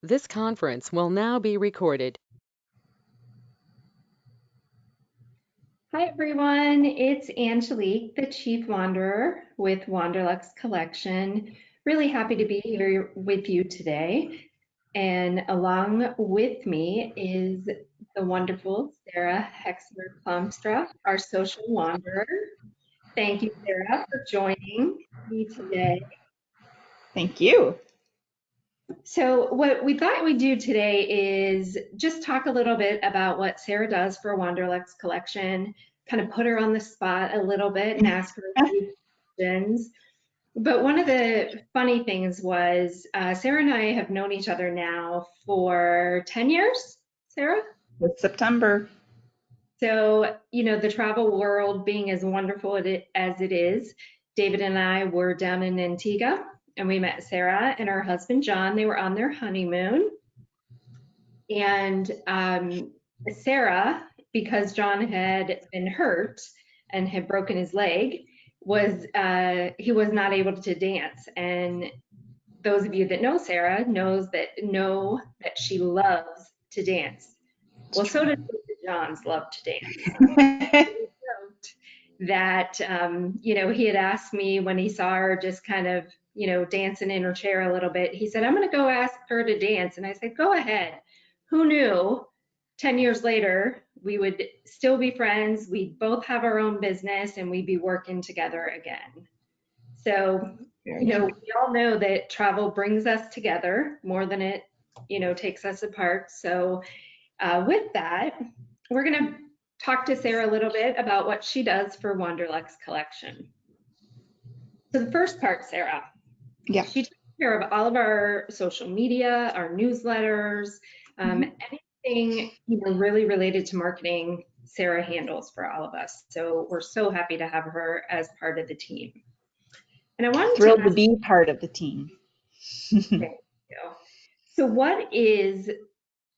This conference will now be recorded. Hi everyone, it's Angelique, the Chief Wanderer with Wanderlux Collection. Really happy to be here with you today. And along with me is the wonderful Sarah Hexmer Plumstra, our social wanderer. Thank you, Sarah, for joining me today. Thank you. So, what we thought we'd do today is just talk a little bit about what Sarah does for Wanderlux Collection, kind of put her on the spot a little bit and ask her a few questions. But one of the funny things was Sarah and I have known each other now for 10 years, Sarah. It's September. So, the travel world being as wonderful as it is, David and I were down in Antigua and we met Sarah and her husband, John. They were on their honeymoon. And Sarah, because John had been hurt and had broken his leg, he was not able to dance. And those of you that know Sarah know that she loves to dance. Well, so does John's love to dance. That he had asked me when he saw her just kind of dancing in her chair a little bit. He said, I'm going to go ask her to dance. And I said, go ahead. Who knew 10 years later we would still be friends, we'd both have our own business, and we'd be working together again. So we all know that travel brings us together more than it takes us apart. So with that, we're going to talk to Sarah a little bit about what she does for Wanderlux Collection. So the first part, Sarah, she takes care of all of our social media, our newsletters, anything really related to marketing. Sarah handles for all of us. So we're so happy to have her as part of the team. And I wanted Thrilled to be part of the team. Thank you. So what is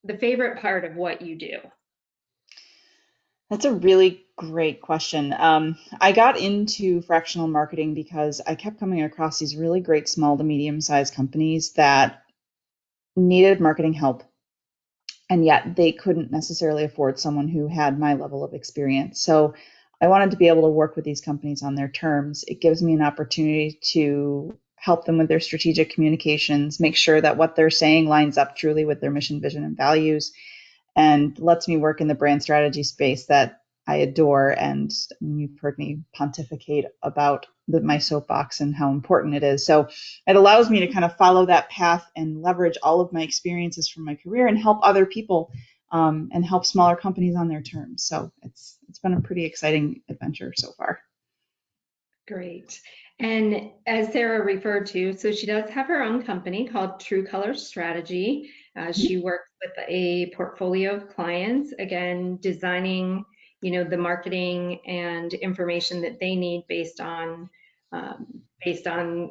the favorite part of what you do? That's a really great question. I got into fractional marketing because I kept coming across these really great small to medium-sized companies that needed marketing help, and yet they couldn't necessarily afford someone who had my level of experience. So I wanted to be able to work with these companies on their terms. It gives me an opportunity to help them with their strategic communications, make sure that what they're saying lines up truly with their mission, vision, and values, and lets me work in the brand strategy space that I adore. And you've heard me pontificate about my soapbox and how important it is. So it allows me to kind of follow that path and leverage all of my experiences from my career and help other people and help smaller companies on their terms. So it's been a pretty exciting adventure so far. Great. And as Sarah referred to, so she does have her own company called True Color Strategy. She works with a portfolio of clients, again, designing, the marketing and information that they need based on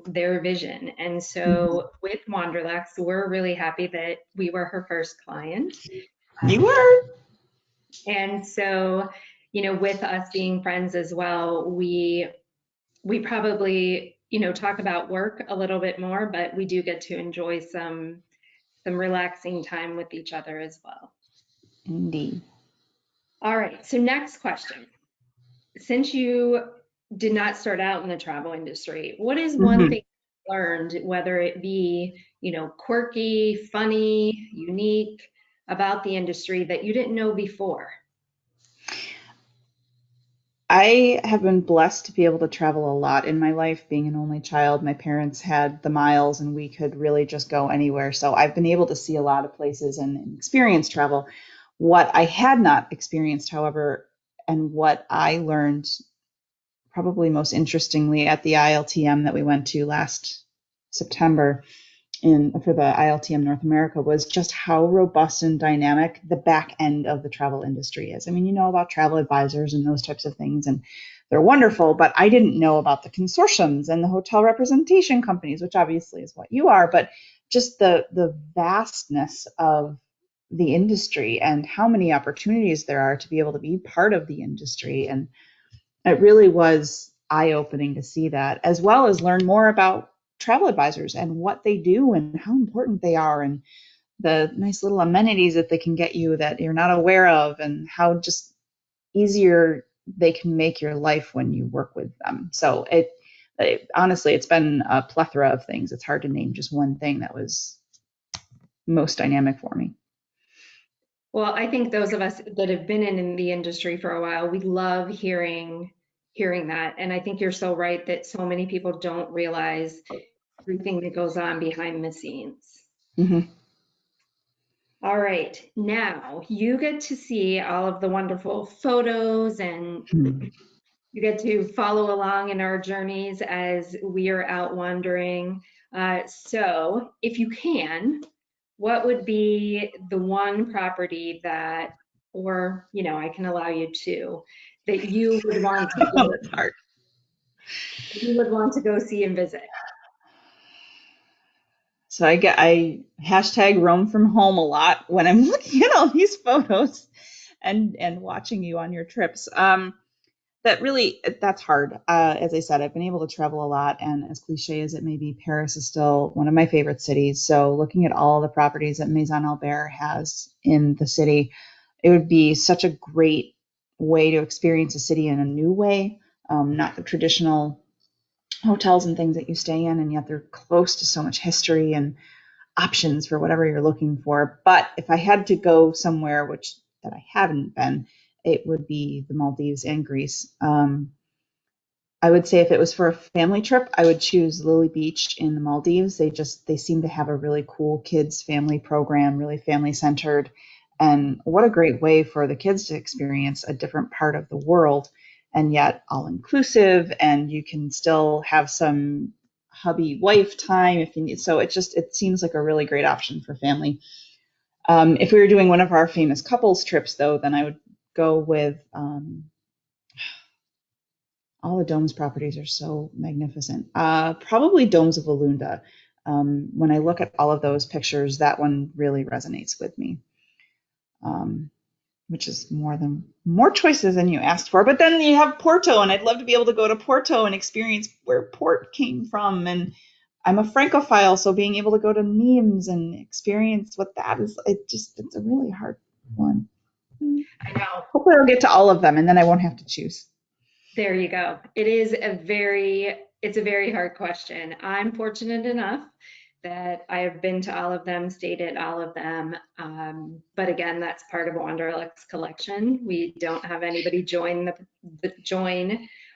their vision. And so with Wanderlux, we're really happy that we were her first client. You were. And so, with us being friends as well, we probably talk about work a little bit more, but we do get to enjoy some relaxing time with each other as well. Indeed. All right, so next question. Since you did not start out in the travel industry, what is one thing you learned, whether it be quirky, funny, unique, about the industry that you didn't know before? I have been blessed to be able to travel a lot in my life. Being an only child, my parents had the miles and we could really just go anywhere. So I've been able to see a lot of places and experience travel. What I had not experienced, however, and what I learned probably most interestingly at the ILTM that we went to last September for the ILTM North America, was just how robust and dynamic the back end of the travel industry is. I mean, you know about travel advisors and those types of things, and they're wonderful, but I didn't know about the consortiums and the hotel representation companies, which obviously is what you are, but just the vastness of the industry and how many opportunities there are to be able to be part of the industry. And it really was eye-opening to see that, as well as learn more about travel advisors and what they do and how important they are, and the nice little amenities that they can get you that you're not aware of, and how just easier they can make your life when you work with them. So honestly, it's been a plethora of things. It's hard to name just one thing that was most dynamic for me. Well, I think those of us that have been in the industry for a while, we love hearing that. And I think you're so right that so many people don't realize everything that goes on behind the scenes. Hmm. All right, now you get to see all of the wonderful photos and you get to follow along in our journeys as we are out wandering. So if you can, what would be the one property that, or, I can allow you to, that you would want to Oh, go, that's hard. you would want to go see and visit? So I hashtag roam from home a lot when I'm looking at all these photos and watching you on your trips. That's hard. As I said, I've been able to travel a lot, and as cliche as it may be, Paris is still one of my favorite cities. So looking at all the properties that Maison Albert has in the city, it would be such a great way to experience a city in a new way, not the traditional hotels and things that you stay in, and yet they're close to so much history and options for whatever you're looking for. But if I had to go somewhere, which that I haven't been, it would be the Maldives and Greece. I would say if it was for a family trip, I would choose Lily Beach in the Maldives. They seem to have a really cool kids family program, really family centered, and what a great way for the kids to experience a different part of the world, and yet all inclusive, and you can still have some hubby wife time if you need. So it seems like a really great option for family. If we were doing one of our famous couples trips, though, then I would go with all the Domes properties are so magnificent. Probably Domes of Olunda. When I look at all of those pictures, that one really resonates with me, which is more choices than you asked for. But then you have Porto, and I'd love to be able to go to Porto and experience where port came from. And I'm a Francophile, so being able to go to Nimes and experience what that is, it's a really hard one. I know. Hopefully, I'll get to all of them, and then I won't have to choose. There you go. It's a very hard question. I'm fortunate enough that I have been to all of them, stayed at all of them. But again, that's part of Wanderlux collection. We don't have anybody join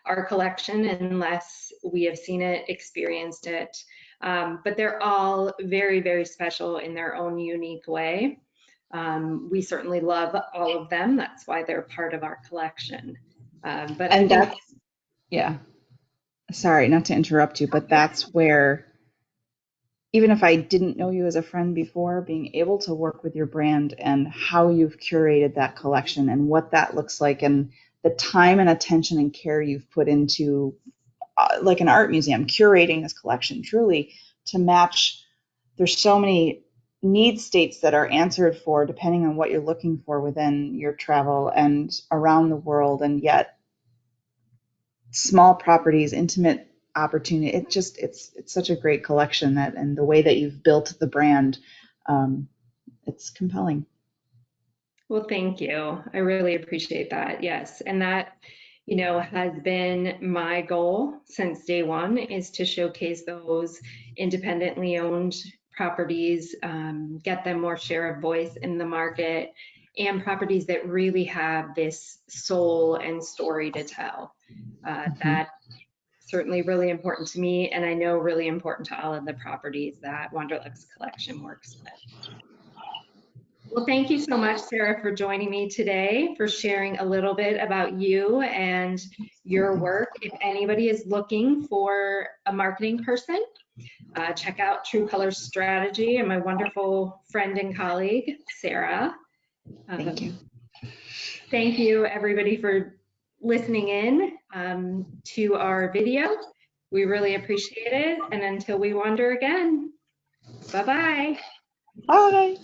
our collection unless we have seen it, experienced it. But they're all very, very special in their own unique way. We certainly love all of them. That's why they're part of our collection. But I And think, that's, yeah, sorry, not to interrupt you, but that's where, even if I didn't know you as a friend before, being able to work with your brand and how you've curated that collection and what that looks like, and the time and attention and care you've put into, like an art museum, curating this collection truly to match. There's so many need states that are answered for depending on what you're looking for within your travel and around the world, and yet small properties, intimate opportunity. It's such a great collection, that, and the way that you've built the brand, um, it's compelling. well, thank you. I really appreciate that. Yes. And that, has been my goal since day one, is to showcase those independently owned properties, get them more share of voice in the market, and properties that really have this soul and story to tell. Mhm. That certainly really important to me, and I know really important to all of the properties that Wanderlux Collection works with. Well, thank you so much, Sarah, for joining me today, for sharing a little bit about you and your Absolutely. work. If anybody is looking for a marketing person, check out True Color Strategy and my wonderful friend and colleague, Sarah. Thank you. Um, Thank you, everybody, for listening in to our video. We really appreciate it. And until we wander again, bye-bye. Bye.